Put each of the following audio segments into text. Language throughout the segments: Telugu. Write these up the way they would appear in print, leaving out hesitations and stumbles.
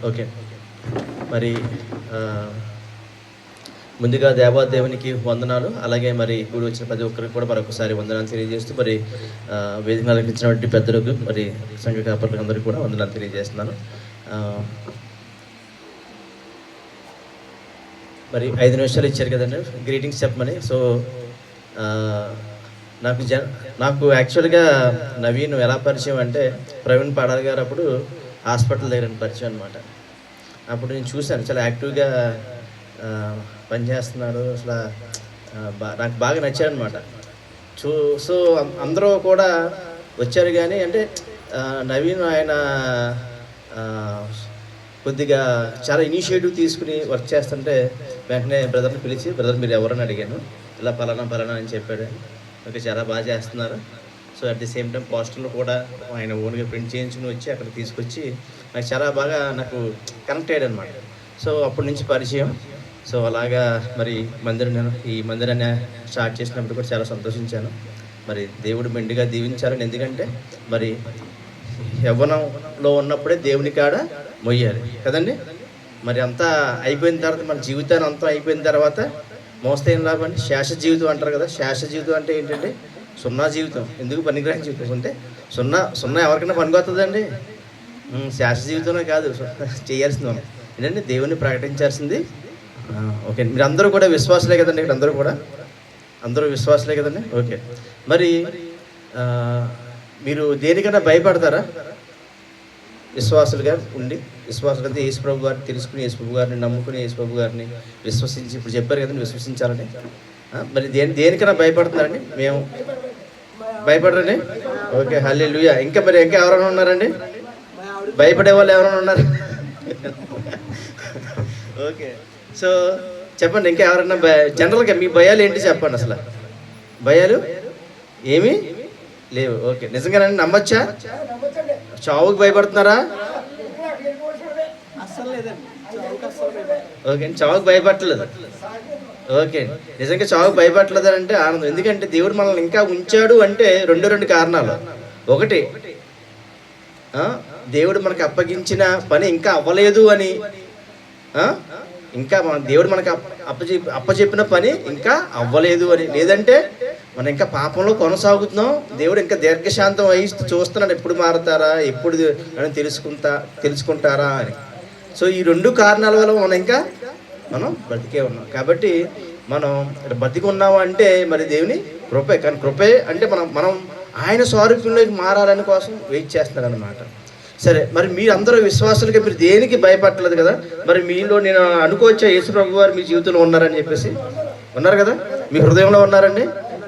ఓకే. మరి ముందుగా దేవాదేవునికి వందనాలు. అలాగే మరి ఇప్పుడు వచ్చిన ప్రతి ఒక్కరికి కూడా మరొకసారి వందనాలు తెలియజేస్తూ మరి వేదిక అలంకరించినటువంటి పెద్దలకు మరి సంఘ కాపర్లకు అందరికీ కూడా వందనాలు తెలియజేస్తున్నాను. మరి 5 నిమిషాలు ఇచ్చారు కదండి గ్రీటింగ్స్ చెప్పమని. సో నాకు యాక్చువల్గా నవీన్ ఎలా పరిచయం అంటే ప్రవీణ్ పాడాల్ గారు అప్పుడు హాస్పిటల్ దగ్గర పరిచయం అనమాట. అప్పుడు నేను చూశాను, చాలా యాక్టివ్గా పనిచేస్తున్నాడు. అసలు నాకు బాగా నచ్చాడనమాట. సో అందరూ కూడా వచ్చారు. కానీ అంటే నవీన్ ఆయన కొద్దిగా చాలా ఇనిషియేటివ్ తీసుకుని వర్క్ చేస్తుంటే వెంటనే బ్రదర్ని పిలిచి, బ్రదర్ మీరు ఎవరని అడిగాను. ఇలా పలానా అని చెప్పాడు. ఓకే, చాలా బాగా చేస్తున్నారు. So at the same time పోస్టర్లు కూడా ఆయన ఓన్గా ప్రింట్ చేయించుకుని వచ్చి అక్కడ తీసుకొచ్చి నాకు చాలా బాగా కనెక్ట్ అయ్యాడు అనమాట. సో అప్పటి నుంచి పరిచయం. సో అలాగా మరి ఈ మందిరాన్ని స్టార్ట్ చేసినప్పుడు కూడా చాలా సంతోషించాను. మరి దేవుడు మెండుగా దీవించాలని. ఎందుకంటే మరి యవ్వనంలో ఉన్నప్పుడే దేవుని కాడ మొయ్యాలి కదండి. మరి అంతా అయిపోయిన తర్వాత, మన జీవితాన్ని అంతా అయిపోయిన తర్వాత మోస్తే ఏం లాభం అండి? శేష జీవితం అంటారు కదా. శేష జీవితం అంటే ఏంటంటే సున్నా జీవితం. ఎందుకు పనికిరాని జీవితం అంటే సున్నా ఎవరికైనా పనికొస్తుందండి. శేష జీవితమే కాదు చేయాల్సింది మనం ఏంటంటే దేవుని ప్రకటించాల్సింది. ఓకే, మీరు అందరూ కూడా విశ్వాసులే కదండి. ఇక్కడ అందరూ విశ్వాసులే కదండి. ఓకే, మరి మీరు దేనికైనా భయపడతారా? విశ్వాసులుగా ఉండి, విశ్వాసులైతే యేసుప్రభు గారిని తెలుసుకుని, యేసుప్రభు గారిని నమ్ముకుని, యేసుప్రభు గారిని విశ్వసించి, ఇప్పుడు చెప్పారు కదండి విశ్వసించాలని. మరి దేనికైనా భయపడుతున్నారండి? మేము భయపడరండి. ఓకే, హల్లెలూయా. ఇంకా ఎవరైనా ఉన్నారండి? భయపడే వాళ్ళు ఎవరైనా ఉన్నారు? ఓకే, సో చెప్పండి, ఇంకా ఎవరైనా జనరల్గా మీ భయాలు ఏంటి చెప్పండి. అసలు భయాలు ఏమీ లేవు. ఓకే, నిజంగానండి? నమ్మచ్చా? చావుకి భయపడుతున్నారా? ఓకే, చావుకి భయపడలేదు. ఓకే, నిజంగా చావుకి భయపడలేదు అంటే ఆనందం. ఎందుకంటే దేవుడు మనల్ని ఇంకా ఉంచాడు అంటే రెండు కారణాలు. ఒకటి, దేవుడు మనకు అప్పగించిన పని ఇంకా అవ్వలేదు అని, ఇంకా దేవుడు మనకు అప్పచెప్పిన పని ఇంకా అవ్వలేదు అని, లేదంటే మనం ఇంకా పాపంలో కొనసాగుతున్నాం, దేవుడు ఇంకా దీర్ఘశాంతం వహిస్తూ చూస్తున్నాడు ఎప్పుడు మారుతారా, ఎప్పుడు తెలుసుకుంటారా అని. సో ఈ 2 కారణాల వల్ల మనం బతికే ఉన్నాం. కాబట్టి మనం బతికి ఉన్నాము అంటే మరి దేవుని కృపే. కానీ కృపే అంటే మనం ఆయన స్వరూపంలోకి మారాలని కోసం వెయిట్ చేస్తున్నాడు అనమాట. సరే, మరి మీరందరూ విశ్వాసులుగా మీరు దేనికి భయపడలేదు కదా. మరి మీలో నేను అనుకోవచ్చా యేసుప్రభు వారు మీ జీవితంలో ఉన్నారని చెప్పేసి? ఉన్నారు కదా. మీ హృదయంలో ఉన్నారండి.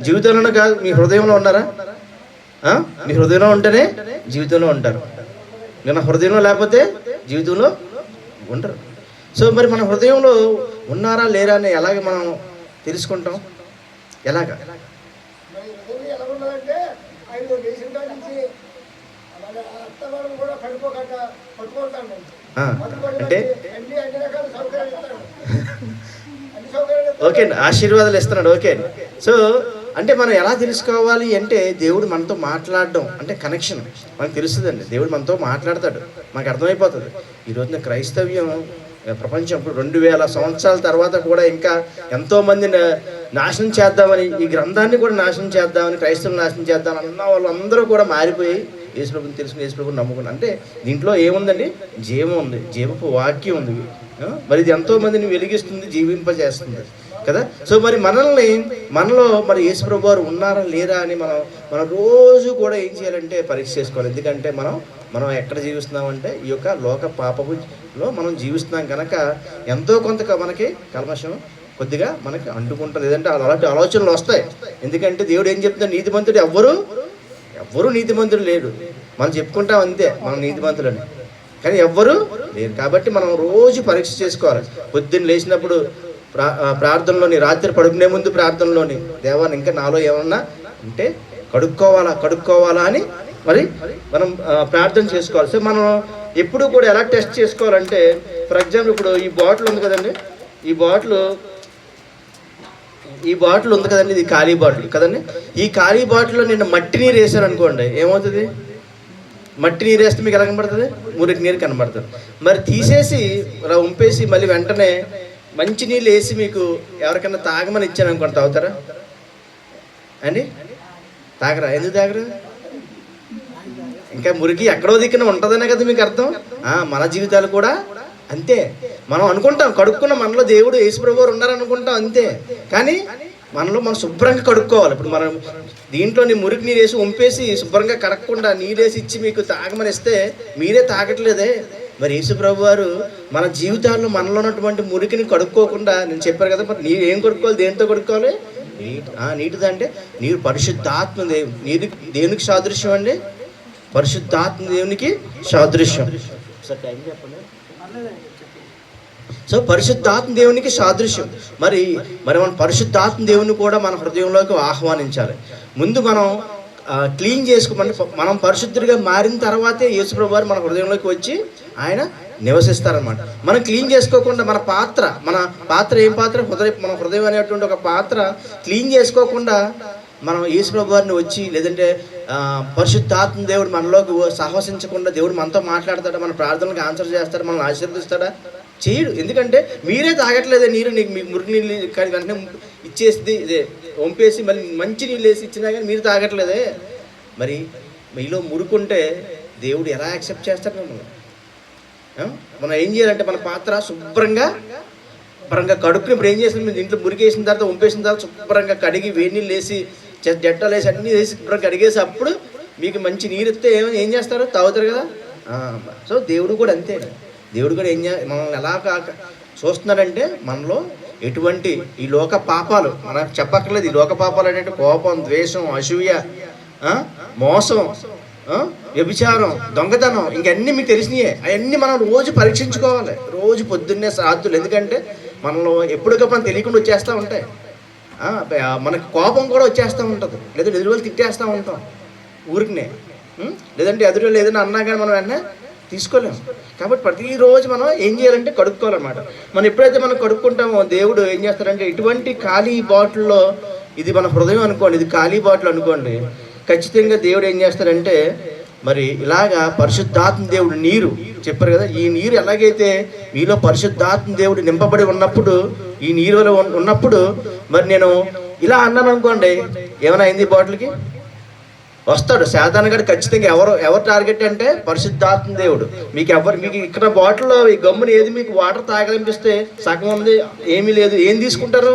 జీవితంలోనే కాదు, మీ హృదయంలో ఉన్నారా? మీ హృదయంలో ఉంటేనే జీవితంలో ఉంటారు. మన హృదయంలో లేకపోతే జీవితంలో ఉండరు. సో మరి మన హృదయంలో ఉన్నారా లేరా అని ఎలాగ మనం తెలుసుకుంటాం? ఎలాగా? అంటే ఓకే అండి, ఆశీర్వాదాలు ఇస్తున్నాడు. ఓకే, సో అంటే మనం ఎలా తెలుసుకోవాలి అంటే దేవుడు మనతో మాట్లాడడం అంటే కనెక్షన్ మనకు తెలుస్తుందండి. దేవుడు మనతో మాట్లాడతాడు, మనకు అర్థమైపోతుంది. ఈరోజున క్రైస్తవ్యం ప్రపంచం 2000 సంవత్సరాల తర్వాత కూడా ఇంకా ఎంతోమంది నాశనం చేద్దామని, ఈ గ్రంథాన్ని కూడా నాశనం చేద్దామని, క్రైస్తవులు నాశనం చేద్దామని అన్న వాళ్ళు అందరూ కూడా మారిపోయి యేసుప్రభుని తెలుసుకుని, యేసుప్రభుని నమ్ముకుని. అంటే దీంట్లో ఏముందండి? జీవం ఉంది, జీవపు వాక్యం ఉంది. మరి ఇది ఎంతోమందిని వెలిగిస్తుంది, జీవింపజేస్తుంది కదా. సో మరి మనలో మరి యేసుప్రభు వారు ఉన్నారా లేరా అని మనం రోజు కూడా ఏం చేయాలంటే పరీక్ష చేసుకోవాలి. ఎందుకంటే మనం ఎక్కడ జీవిస్తున్నామంటే ఈ యొక్క లోక పాపములో మనం జీవిస్తున్నాం కనుక ఎంతో కొంత మనకి కల్మషం కొద్దిగా మనకి అంటుకుంటుంది. లేదంటే అలాంటి ఆలోచనలు వస్తాయి. ఎందుకంటే దేవుడు ఏం చెప్తున్నాడు? నీతిమంతుడు ఎవ్వరూ నీతిమంతుడు లేడు. మనం చెప్పుకుంటాం అంతే మనం నీతిమంతులని, కానీ ఎవ్వరూ లేరు. కాబట్టి మనం రోజు పరీక్ష చేసుకోవాలి. పొద్దున్న లేచినప్పుడు ప్రార్థనలోని, రాత్రి పడుకునే ముందు ప్రార్థనలోని, దేవా ఇంకా నాలో ఏమన్నా ఉంటే కడుక్కోవాలా అని మరి మనం ప్రార్థన చేసుకోవాలి. సో మనం ఎప్పుడు కూడా ఎలా టెస్ట్ చేసుకోవాలంటే, ఫర్ ఎగ్జాంపుల్ ఇప్పుడు ఈ బాటిల్ ఉంది కదండి, ఈ బాటిల్ ఉంది కదండి, ఇది ఖాళీ బాటిల్ కదండి. ఈ ఖాళీ బాటిల్లో నేను మట్టి నీరు వేసాను అనుకోండి, ఏమవుతుంది? మట్టి నీరు వేస్తే మీకు ఎలా కనబడుతుంది? మురికి నీరు కనబడుతుంది. మరి తీసేసి అలా ఉంపేసి మళ్ళీ వెంటనే మంచి నీళ్ళు వేసి మీకు ఎవరికైనా తాగమని ఇచ్చాను అనుకోండి, తాగుతారా అండి? తాగరా? ఎందుకు తాగరు? ఇంకా మురికి ఎక్కడో దిక్కున ఉంటుందనే కదా మీకు అర్థం. మన జీవితాలు కూడా అంతే. మనం అనుకుంటాం కడుక్కున్న మనలో దేవుడు యేసుప్రభువు వారు ఉన్నారనుకుంటాం అంతే. కానీ మనలో మనం శుభ్రంగా కడుక్కోవాలి. ఇప్పుడు మనం దీంట్లో మురికి నీరు వేసి ఉంపేసి శుభ్రంగా కడగకుండా నీరేసి ఇచ్చి మీకు తాగమని ఇస్తే మీరే తాగట్లేదే. మరి యేసుప్రభువు వారు మన జీవితాల్లో మనలో ఉన్నటువంటి మురికిని కడుక్కోకుండా, నేను చెప్పారు కదా, మరి నీరు ఏం కడుక్కోవాలి? దేనితో కడుక్కోవాలి? నీటిది అంటే నీరు పరిశుద్ధాత్మ నీరు దేవునికి సాదృశ్యం అండి. పరిశుద్ధాత్మ దేవునికి సాదృశ్యం. చెప్పండి. సో పరిశుద్ధాత్మ దేవునికి సాదృశ్యం. మరి మన పరిశుద్ధాత్మ దేవుని కూడా మన హృదయంలోకి ఆహ్వానించాలి. ముందు మనం క్లీన్ చేసుకోమని, మనం పరిశుద్ధుడిగా మారిన తర్వాతే యేసుప్రభువు వారు మన హృదయంలోకి వచ్చి ఆయన నివసిస్తారనమాట. మనం క్లీన్ చేసుకోకుండా మన పాత్ర ఏం పాత్ర? మన హృదయం అనేటువంటి ఒక పాత్ర క్లీన్ చేసుకోకుండా మనం యేసుప్రభువు వారిని వచ్చి, లేదంటే పరిశుద్ధాత్మ దేవుడు మనలోకి సాహసించకుండా దేవుడు మనతో మాట్లాడతాడా? మన ప్రార్థనలకు ఆన్సర్ చేస్తాడా? మనల్ని ఆశీర్వదిస్తాడా? చేయడు. ఎందుకంటే మీరే తాగట్లేదే నీరు. మీకు మురికి నీళ్ళు కానీ వెంటనే ఇచ్చేసి వంపేసి మళ్ళీ మంచి నీళ్ళు వేసి ఇచ్చినా కానీ మీరు తాగట్లేదే. మరి మీలో మురుకుంటే దేవుడు ఎలా యాక్సెప్ట్ చేస్తాడు మిమ్మల్ని? మనం ఏం చేయాలంటే మన పాత్ర శుభ్రంగా కడుక్కుని, ఇప్పుడు ఏం చేసిన మీరు ఇంట్లో మురికేసిన తర్వాత వంపేసిన తర్వాత శుభ్రంగా కడిగి వేడి నీళ్ళు వేసి జట్టాలు వేసి అన్నీ వేసి శుభ్రంగా కడిగేసి అప్పుడు మీకు మంచి నీరు ఇస్తే ఏం చేస్తారు? తాగుతారు కదా. సో దేవుడు కూడా అంతే. దేవుడు కూడా మనల్ని ఎలా చూస్తున్నాడంటే మనలో ఎటువంటి ఈ లోక పాపాలు మనకు చెప్పక్కర్లేదు. ఈ లోక పాపాలు అంటే కోపం, ద్వేషం, అసూయ, మోసం, వ్యభిచారం, దొంగతనం, ఇంకన్నీ మీకు తెలిసినాయే. అవన్నీ మనం రోజు పరీక్షించుకోవాలి. రోజు పొద్దున్నే సాధులు. ఎందుకంటే మనలో ఎప్పటికప్పుడు తెలియకుండా వచ్చేస్తూ ఉంటాయి. మనకు కోపం కూడా వచ్చేస్తూ ఉంటుంది. లేదా ఎదురువాళ్ళు తిట్టేస్తూ ఉంటాం ఊరికినే. లేదంటే ఎదురువాళ్ళు ఏదైనా అన్నా కానీ మనం వెంటనే తీసుకోలేము. కాబట్టి ప్రతిరోజు మనం ఏం చేయాలంటే కడుక్కోవాలన్నమాట. మనం ఎప్పుడైతే మనం కడుక్కుంటామో దేవుడు ఏం చేస్తారంటే, ఇటువంటి ఖాళీ బాటిల్లో, ఇది మన హృదయం అనుకోండి, ఇది ఖాళీ బాటిల్ అనుకోండి, ఖచ్చితంగా దేవుడు ఏం చేస్తారంటే, మరి ఇలాగా పరిశుద్ధాత్మ దేవుడు నీరు చెప్పారు కదా, ఈ నీరు ఎలాగైతే మీలో పరిశుద్ధాత్మ దేవుడు నింపబడి ఉన్నప్పుడు, ఈ నీరు ఉన్నప్పుడు, మరి నేను ఇలా అన్నాను అనుకోండి, ఏమైనా అయింది బాటిల్కి? వస్తాడు శాతాన్ గడు ఖచ్చితంగా. ఎవరు టార్గెట్ అంటే పరిశుద్ధాత్మ దేవుడు. మీకు ఇక్కడ బాటిల్లో ఈ గమ్ముని ఏది మీకు వాటర్ తాగాలనిపిస్తే సగం ఉంది, ఏమీ లేదు, ఏం తీసుకుంటారు?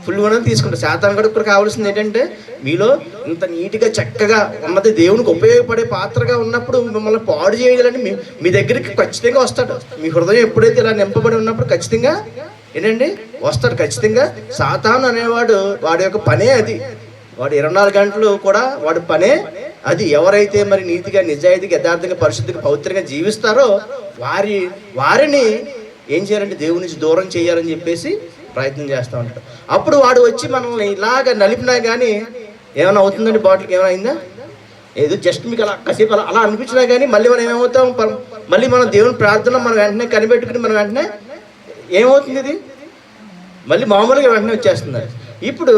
ఫుల్ ఉన్నది తీసుకుంటారు. శాతాన్ గడు కూడా కావాల్సింది ఏంటంటే, మీలో ఇంత నీట్గా చక్కగా ఉన్నది దేవునికి ఉపయోగపడే పాత్రగా ఉన్నప్పుడు మిమ్మల్ని పాడు చేయాలని మీ దగ్గరికి ఖచ్చితంగా వస్తాడు. మీ హృదయం ఎప్పుడైతే ఇలా నింపబడి ఉన్నప్పుడు ఖచ్చితంగా ఏంటండి వస్తాడు. ఖచ్చితంగా సాతాను అనేవాడు వాడి యొక్క పనే అది. వాడు 24 గంటలు కూడా వాడి పనే అది. ఎవరైతే మరి నీతిగా, నిజాయితీగా, యథార్థంగా, పరిశుద్ధిగా, పవిత్రంగా జీవిస్తారో వారిని ఏం చేయాలంటే దేవుని నుంచి దూరం చేయాలని చెప్పేసి ప్రయత్నం చేస్తూ ఉంటాడు. అప్పుడు వాడు వచ్చి మనల్ని ఇలాగ నలిపినా కానీ ఏమైనా అవుతుందండి? బాటిల్కి ఏమైనా అయిందా? ఏదో జస్ట్ మీకు అలా కాసేపు అలా అనిపించినా కానీ మళ్ళీ మనం ఏమవుతాం? మళ్ళీ మనం దేవుని ప్రార్థన మనం వెంటనే కనిపెట్టుకుని మనం వెంటనే ఏమవుతుంది? ఇది మళ్ళీ మామూలుగా వెంటనే వచ్చేస్తుంది. ఇప్పుడు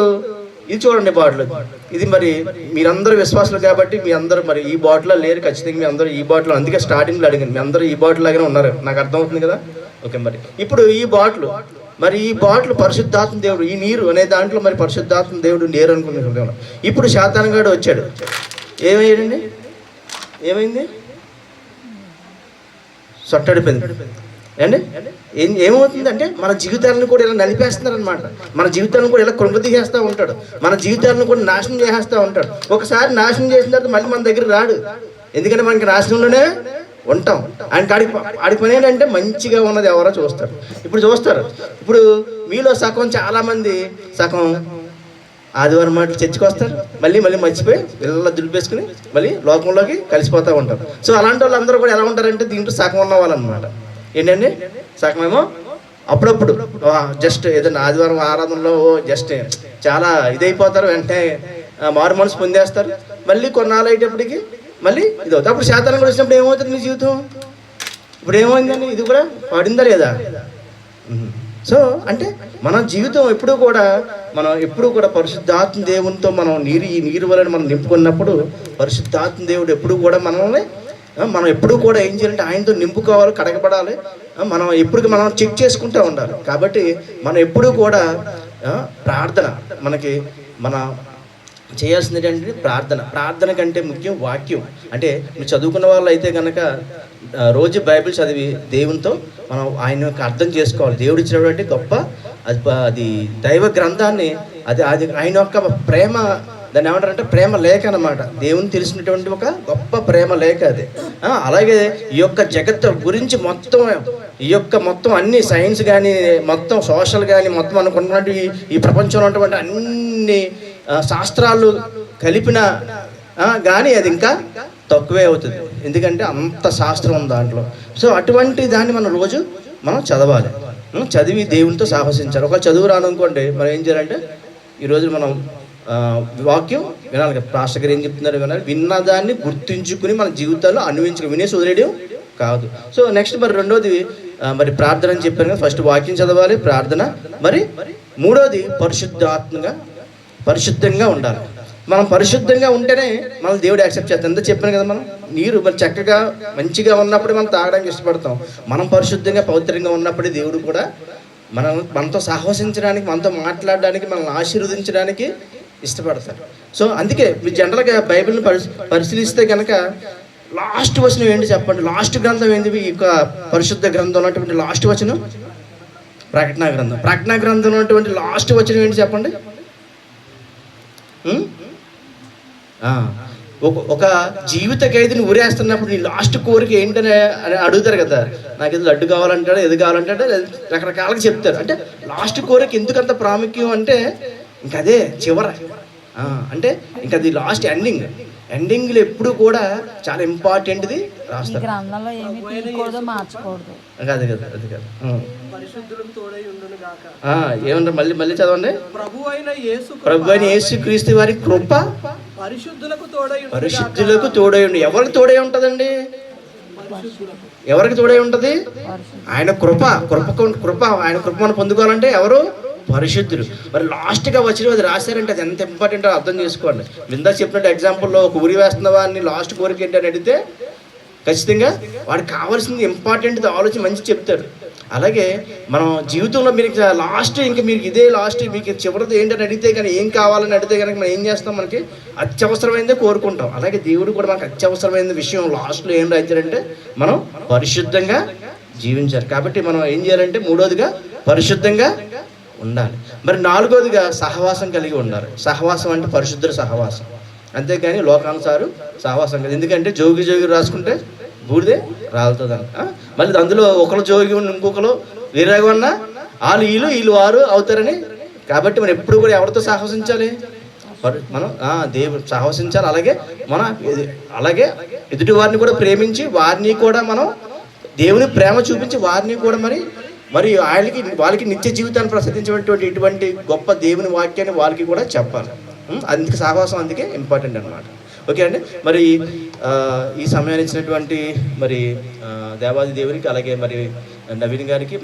ఇది చూడండి బాటిల్. ఇది మరి మీరందరూ విశ్వాసులు కాబట్టి మీ అందరూ మరి ఈ బాటిల్లో లేరు. ఖచ్చితంగా మీ అందరూ ఈ బాటిల్, అందుకే స్టార్టింగ్లో అడిగాను, మీ అందరూ ఈ బాటిల్ లాగానే ఉన్నారు, నాకు అర్థమవుతుంది కదా. ఓకే, మరి ఇప్పుడు ఈ బాటిల్ పరిశుద్ధాత్మ దేవుడు, ఈ నీరు అనే దాంట్లో మరి పరిశుద్ధాత్మ దేవుడు లేరు అనుకున్నాను. ఇప్పుడు శాతాన్ గాడు వచ్చాడు. ఏమయ్యాడండి? ఏమైంది? సొట్టడిపోయింది అండి. ఏమవుతుందంటే మన జీవితాలను కూడా ఇలా నలిపేస్తున్నారు అనమాట. మన జీవితాలను కూడా ఇలా కృంగతీసేస్తూ ఉంటాడు. మన జీవితాలను కూడా నాశనం చేసేస్తూ ఉంటాడు. ఒకసారి నాశనం చేసిన తర్వాత మళ్ళీ మన దగ్గర రాడు. ఎందుకంటే మనకి నాశనంలోనే ఉంటాం. ఆడి పని ఏంటంటే మంచిగా ఉన్నది ఎవరో చూస్తారు. ఇప్పుడు మీలో చాలామంది సగం ఆదివారం మాటలు చర్చికి వస్తారు, మళ్ళీ మర్చిపోయి ఇలా దులిపేసుకుని మళ్ళీ లోకంలోకి కలిసిపోతూ ఉంటారు. సో అలాంటి వాళ్ళందరూ కూడా ఎలా ఉంటారంటే దీంట్లో సగం ఉన్న వాళ్ళు అనమాట. ఏంటండి? సగమేమో అప్పుడప్పుడు జస్ట్ ఏదైనా ఆదివారం ఆరాధనలో జస్ట్ చాలా ఇదైపోతారు, వెంటనే మారు మనసు పొందేస్తారు. మళ్ళీ కొన్నాళ్ళు అయ్యేటప్పటికి మళ్ళీ ఇది అవుతుంది. అప్పుడు శాతానం కూడా వచ్చినప్పుడు ఏమవుతుంది మీ జీవితం? ఇప్పుడు ఏమైందండి? ఇది కూడా పడిందా లేదా? సో అంటే మన జీవితం ఎప్పుడు కూడా పరిశుద్ధాత్మ దేవునితో మనం ఈ నీరు వలన మనం నింపుకున్నప్పుడు పరిశుద్ధాత్మ దేవుడు ఎప్పుడు కూడా మనల్ని మనం ఎప్పుడూ కూడా ఏం చేయాలంటే ఆయనతో నింపుకోవాలి, కడగబడాలి. మనం ఎప్పుడు మనం చెక్ చేసుకుంటూ ఉండాలి. కాబట్టి మనం ఎప్పుడూ కూడా ప్రార్థన మనకి మన చేయాల్సింది ఏంటంటే ప్రార్థన కంటే ముఖ్యం వాక్యం. అంటే మీరు చదువుకున్న వాళ్ళు అయితే కనుక రోజు బైబిల్ చదివి దేవునితో మనం ఆయన యొక్క అర్థం చేసుకోవాలి. దేవుడు ఇచ్చినటువంటి గొప్ప అది దైవ గ్రంథాన్ని, అది ఆయన యొక్క ప్రేమ, దాన్ని ఏమంటారంటే ప్రేమ లేఖ అన్నమాట. దేవుని తెలిసినటువంటి ఒక గొప్ప ప్రేమ లేఖ అది. అలాగే ఈ యొక్క జగత్తు గురించి మొత్తం అన్ని సైన్స్ కానీ, మొత్తం సోషల్ కానీ, మొత్తం అనుకున్నటువంటి ఈ ప్రపంచంలో ఉన్నటువంటి అన్ని శాస్త్రాలు కలిపిన కానీ అది ఇంకా తక్కువే అవుతుంది. ఎందుకంటే అంత శాస్త్రం ఉంది దాంట్లో. సో అటువంటి దాన్ని మనం చదవాలి, చదివి దేవునితో సాహసించాలి. ఒక చదువు రానుకోండి, మనం ఏం చేయాలంటే ఈరోజు మనం వాక్యం వినాలి కదా, పాస్టర్ గారు ఏం చెప్తున్నారు వినాలి, విన్నదాన్ని గుర్తుంచుకుని మన జీవితాల్లో అన్వయించుకుని వినేసి వదిలేయడం కాదు. సో నెక్స్ట్ మరి రెండోది మరి ప్రార్థన అని చెప్పాను కదా. ఫస్ట్ వాక్యం చదవాలి, ప్రార్థన. మరి మూడోది పరిశుద్ధంగా ఉండాలి. మనం పరిశుద్ధంగా ఉంటేనే మన దేవుడు యాక్సెప్ట్ చేస్తాం. ఎంత చెప్పాను కదా, మనం నీరు మరి చక్కగా మంచిగా ఉన్నప్పుడు మనం తాగడానికి ఇష్టపడతాం. మనం పరిశుద్ధంగా పవిత్రంగా ఉన్నప్పుడే దేవుడు కూడా మనతో సహవసించడానికి, మనతో మాట్లాడడానికి, మనల్ని ఆశీర్వదించడానికి ఇష్టపడతారు. సో అందుకే మీరు జనరల్గా బైబిల్ని పరిశీలిస్తే కనుక లాస్ట్ వచనం ఏంటి చెప్పండి? లాస్ట్ గ్రంథం ఏంటి? ఈ యొక్క పరిశుద్ధ గ్రంథం ఉన్నటువంటి లాస్ట్ వచనం ప్రకటన గ్రంథం ఉన్నటువంటి లాస్ట్ వచనం ఏంటి చెప్పండి? ఒక జీవిత ఖైదీని ఊరేస్తున్నప్పుడు నీ లాస్ట్ కోరిక ఏంటని అడుగుతారు కదా. నాకు ఇది లడ్డు కావాలంటాడు, ఎది కావాలంటాడు, రకరకాలుగా చెప్తారు. అంటే లాస్ట్ కోరిక ఎందుకంత ప్రాముఖ్యం అంటే ఇంకదే చివర, అంటే ఇంకా అది లాస్ట్ ఎండింగ్లో ఎప్పుడు కూడా చాలా ఇంపార్టెంట్ది రాస్తారు. అది కాదు ఏమన్నా మళ్ళీ చదవండి. ప్రభు అయిన యేసు క్రీస్తు వారి కృప పరిశుద్ధులకు తోడై ఉండి. ఎవరికి తోడై ఉంటుందండి? ఎవరికి తోడై ఉంటుంది? ఆయన కృప ఆయన కృప మనం పొందుకోవాలంటే ఎవరు? పరిశుద్ధులు. మరి లాస్ట్గా వచ్చిన అది రాశారంటే అది ఎంత ఇంపార్టెంటో అర్థం చేసుకోండి. విందా చెప్పినట్టు ఎగ్జాంపుల్లో ఒక ఊరి వేస్తున్న వాడిని లాస్ట్ కోరిక ఏంటని అడిగితే ఖచ్చితంగా వాడికి కావాల్సింది ఇంపార్టెంట్ ఆలోచన మంచి చెప్తారు. అలాగే మనం జీవితంలో మీరు లాస్ట్ ఇంకా మీరు ఇదే లాస్ట్ మీకు చివరిది ఏంటని అడిగితే కానీ ఏం కావాలని అడిగితే కనుక మనం ఏం చేస్తాం? మనకి అత్యవసరమైనదే కోరుకుంటాం. అలాగే దేవుడు కూడా మనకు అత్యవసరమైన విషయం లాస్ట్లో ఏం రాయించారంటే మనం పరిశుద్ధంగా జీవించాలి. కాబట్టి మనం ఏం చేయాలంటే మూడోదిగా పరిశుద్ధంగా ఉండాలి. మరి నాలుగోదిగా సహవాసం కలిగి ఉండాలి. సహవాసం అంటే పరిశుద్ధ సహవాసం, అంతేకాని లోకానుసారం సహవాసం కాదు. ఎందుకంటే జోగి రాసుకుంటే బూడిదే రాలుతుందని. మళ్ళీ అందులో ఒకరు జోగి ఉండి ఇంకొకరు వేరేగా ఉన్నా వీళ్ళు వారు అవుతారని. కాబట్టి మనం ఎప్పుడు కూడా ఎవరితో సహవసించాలి? మనం దేవుడు సహవసించాలి. అలాగే ఎదుటి వారిని కూడా ప్రేమించి వారిని కూడా మనం దేవుని ప్రేమ చూపించి వారిని కూడా మరి వాళ్ళకి నిత్య జీవితాన్ని ప్రసాదించేటువంటి ఇటువంటి గొప్ప దేవుని వాక్యాన్ని వాళ్ళకి కూడా చెప్పాలి. అందుకే సహవాసం అందుకే ఇంపార్టెంట్ అన్నమాట. ఓకే అండి. మరి ఈ సమయాన్ని ఇచ్చినటువంటి మరి దేవాది దేవునికి, అలాగే మరి నవీన్ గారికి